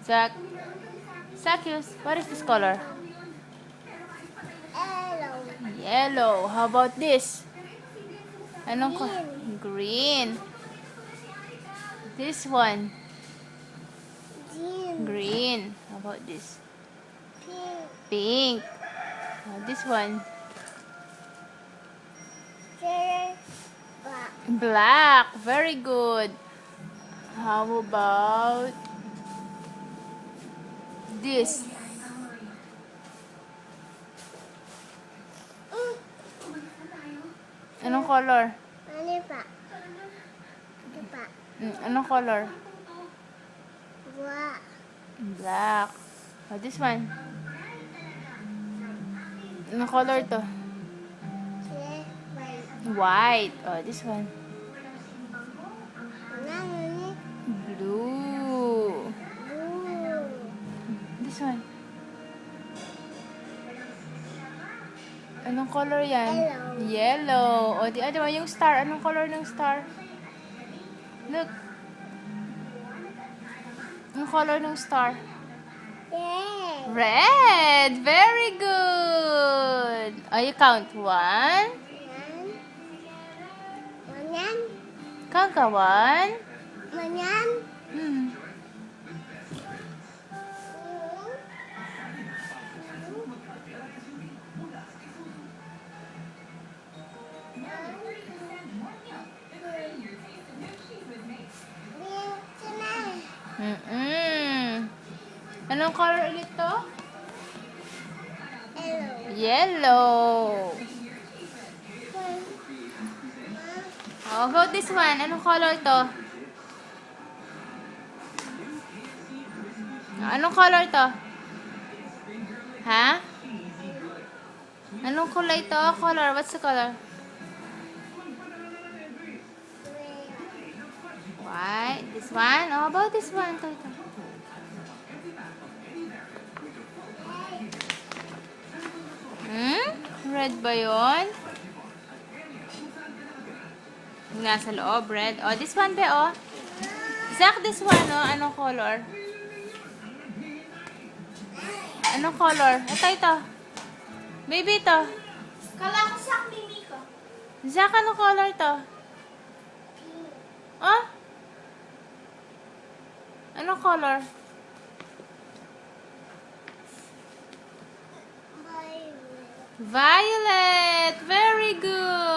Zach. Zacchaeus, what is this color? Yellow. Yellow. How about this? Anong green. This one. Green. Green. How about this? Pink. Pink. This one. Black. Black. Very good. How about this? Anong color? Ano pa? Ito pa. Anong color? Black. Black. This one. Anong color to? White. White. This one. Ano? Blue. Blue. This one. Anong color yan? Yellow. Yellow. The other one, yung star. Anong color ng star? Look. Anong color ng star? Red. Red. Very good. You count. 1. Manyan. Count ka. 1. Manyan. Anong color ulit to? Yellow. Yellow. How about this one? Anong color to? Anong color to? Ha? Anong kulay to? Color. What's the color? White. This one? How about this one? Ito. Red ba yun? Yung nasa loob, red. This one ba, Zach, this one, anong color? Anong color? Ito. Maybe ito. Kala ko sa mimi ko. Zach, anong color to? Anong color? Violet. Very good.